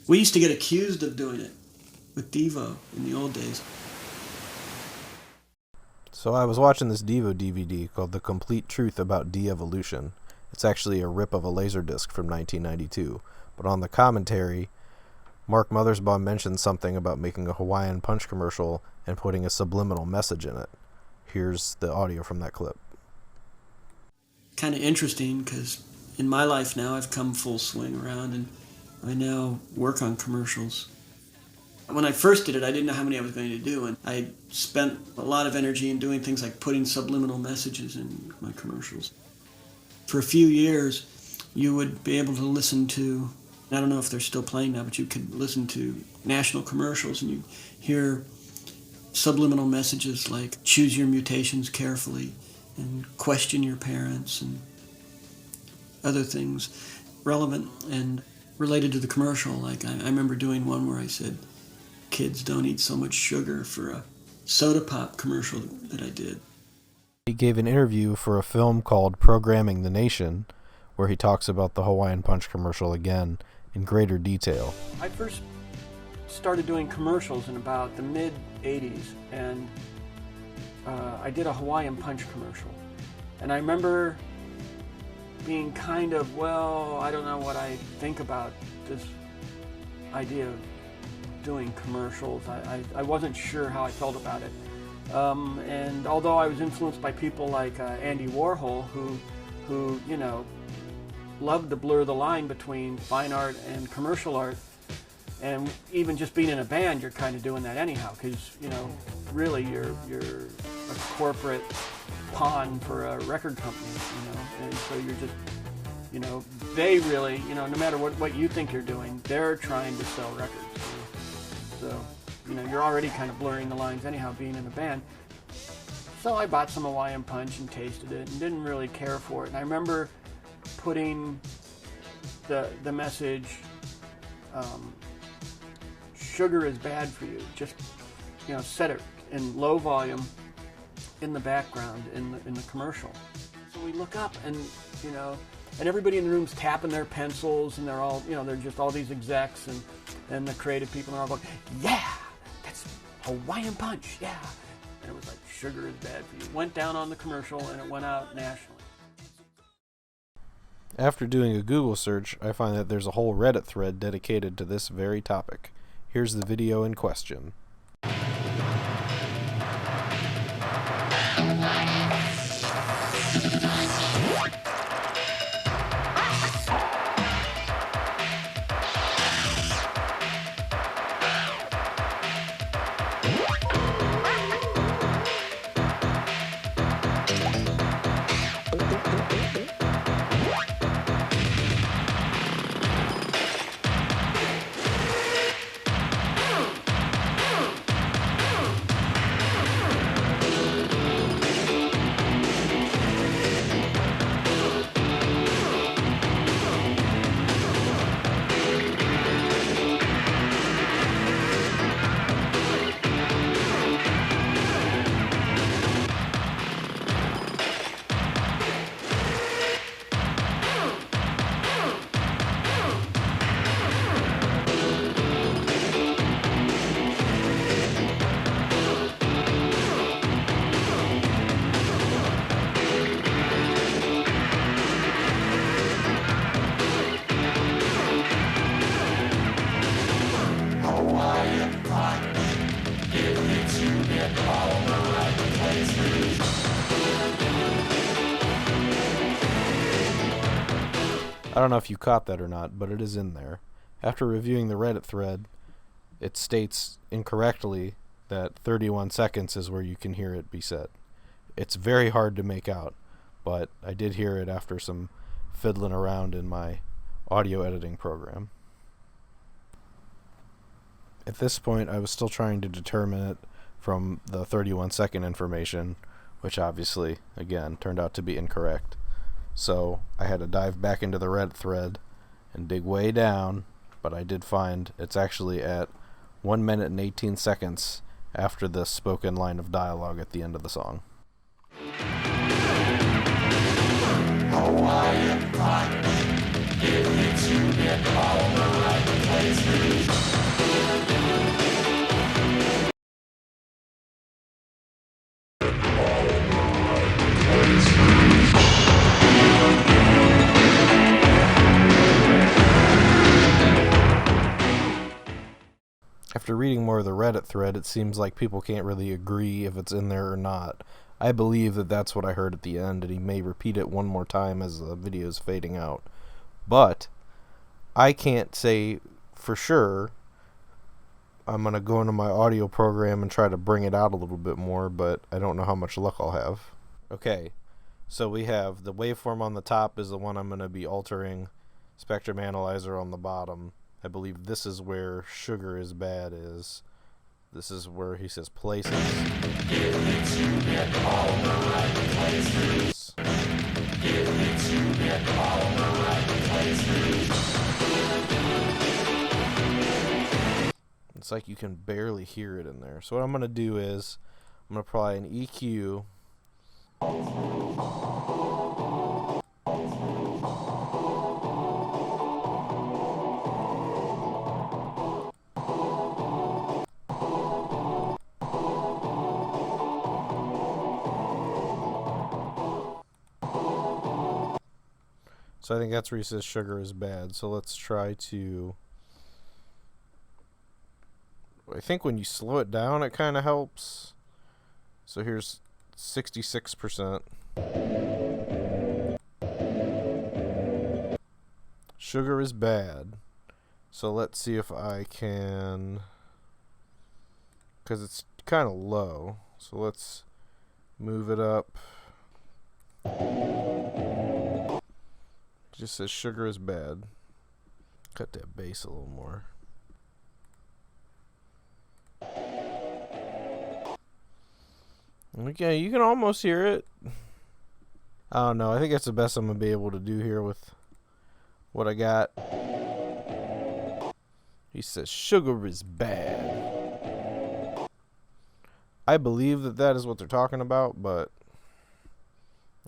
We used to get accused of doing it with DEVO in the old days. So I was watching this DEVO DVD called The Complete Truth About De-Evolution. It's actually a rip of a Laserdisc from 1992. But on the commentary, Mark Mothersbaugh mentioned something about making a Hawaiian Punch commercial and putting a subliminal message in it. Here's the audio from that clip. Kind of interesting because in my life now I've come full swing around and I now work on commercials. When I first did it, I didn't know how many I was going to do, and I spent a lot of energy in doing things like putting subliminal messages in my commercials. For a few years, you would be able to listen to, I don't know if they're still playing now, but you could listen to national commercials and you'd hear subliminal messages like choose your mutations carefully and question your parents and other things relevant and related to the commercial. Like I remember doing one where I said, kids don't eat so much sugar, for a soda pop commercial that I did. He gave an interview for a film called Programming the Nation, where he talks about the Hawaiian Punch commercial again in greater detail. I first started doing commercials in about the mid-'80s, and I did a Hawaiian Punch commercial. And I remember being kind of, well, I don't know what I think about this idea of doing commercials. I wasn't sure how I felt about it. And although I was influenced by people like Andy Warhol, who you know, loved to blur the line between fine art and commercial art, and even just being in a band, you're kind of doing that anyhow, because you know, really you're a corporate pawn for a record company, you know, and so you're just, you know, they really, you know, no matter what you think you're doing, they're trying to sell records. So, you know, you're already kind of blurring the lines anyhow, being in a band. So I bought some Hawaiian Punch and tasted it and didn't really care for it. And I remember putting the message, sugar is bad for you. Just, you know, set it in low volume in the background in the commercial. So we look up and, you know, and everybody in the room's tapping their pencils and they're all, you know, they're just all these execs and the creative people, and they're all going, yeah, that's Hawaiian Punch, yeah. And it was like, sugar is bad for you. Went down on the commercial and it went out nationally. After doing a Google search, I find that there's a whole Reddit thread dedicated to this very topic. Here's the video in question. I don't know if you caught that or not, but it is in there. After reviewing the Reddit thread, it states incorrectly that 31 seconds is where you can hear it be said. It's very hard to make out, but I did hear it after some fiddling around in my audio editing program. At this point, I was still trying to determine it from the 31-second information, which obviously, again, turned out to be incorrect. So I had to dive back into the Reddit thread and dig way down, but I did find it's actually at 1 minute and 18 seconds after the spoken line of dialogue at the end of the song. Hawaiian Punch, give it to me all the right places. after reading more of the Reddit thread, it seems like people can't really agree if it's in there or not. I believe that that's what I heard at the end, and he may repeat it one more time as the video is fading out. But I can't say for sure. I'm going to go into my audio program and try to bring it out a little bit more, but I don't know how much luck I'll have. Okay, so we have the waveform on the top is the one I'm going to be altering. Spectrum analyzer on the bottom. I believe this is where Sugar is Bad is. This is where he says places. It's like you can barely hear it in there. So what I'm going to do is I'm going to apply an EQ. So I think that's where he says Sugar is Bad. So let's try to... I think when you slow it down, it kind of helps. So here's 66%. Sugar is Bad. So let's see if I can... because it's kind of low. So let's move it up. Just says Sugar is Bad. Cut that bass a little more. Okay, you can almost hear it. I don't know. I think that's the best I'm going to be able to do here with what I got. He says Sugar is Bad. I believe that that is what they're talking about, but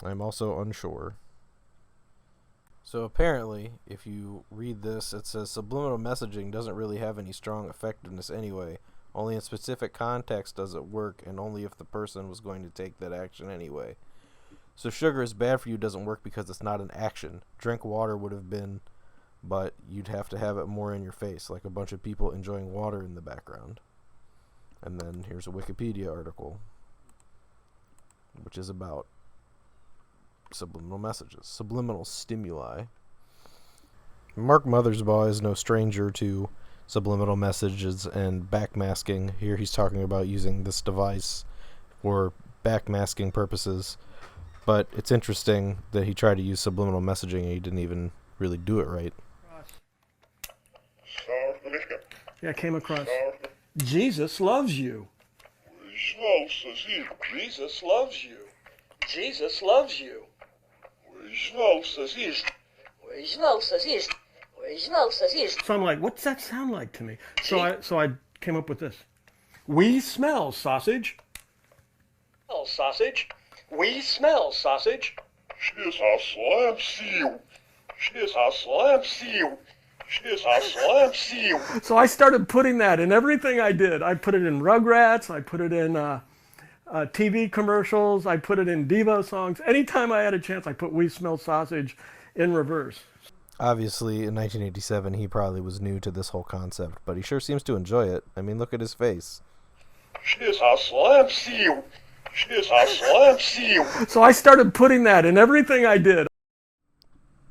I'm also unsure. So apparently, if you read this, it says subliminal messaging doesn't really have any strong effectiveness anyway. Only in specific context does it work, and only if the person was going to take that action anyway. So Sugar is Bad for you doesn't work because it's not an action. Drink water would have been, but you'd have to have it more in your face, like a bunch of people enjoying water in the background. And then here's a Wikipedia article, which is about subliminal messages, subliminal stimuli. Mark Mothersbaugh is no stranger to subliminal messages and backmasking. Here he's talking about using this device for backmasking purposes, but it's interesting that he tried to use subliminal messaging and he didn't even really do it right. Yeah, I came across Jesus loves you. Jesus loves you. Jesus loves you. So I'm like, what's that sound like to me? So I came up with this. We smell sausage. Smell sausage. We smell sausage. She's a slam seal. She's a slam seal. She's a slam seal. So I started putting that in everything I did. I put it in Rugrats. I put it in TV commercials. I put it in DEVO songs. Anytime I had a chance, I put We Smell Sausage in reverse. Obviously, in 1987, he probably was new to this whole concept, but he sure seems to enjoy it. I mean, look at his face. She's a slam seal. She's a slam seal. So I started putting that in everything I did.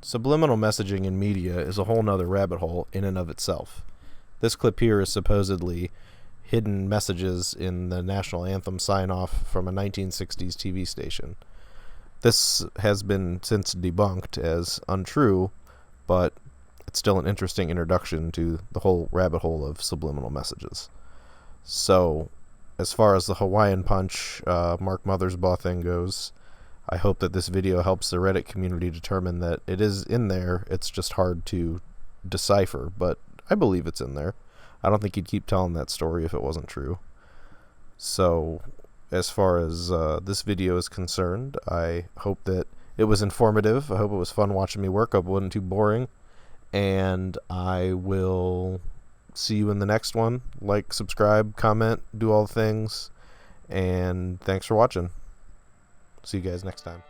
Subliminal messaging in media is a whole nother rabbit hole in and of itself. This clip here is supposedly hidden messages in the national anthem sign-off from a 1960s TV station. This has been since debunked as untrue, but it's still an interesting introduction to the whole rabbit hole of subliminal messages. So, as far as the Hawaiian Punch Mark Mothersbaugh thing goes, I hope that this video helps the Reddit community determine that it is in there. It's just hard to decipher, but I believe it's in there. I don't think he'd keep telling that story if it wasn't true. So, as far as this video is concerned, I hope that it was informative. I hope it was fun watching me work. I hope it wasn't too boring. And I will see you in the next one. Like, subscribe, comment, do all the things. And thanks for watching. See you guys next time.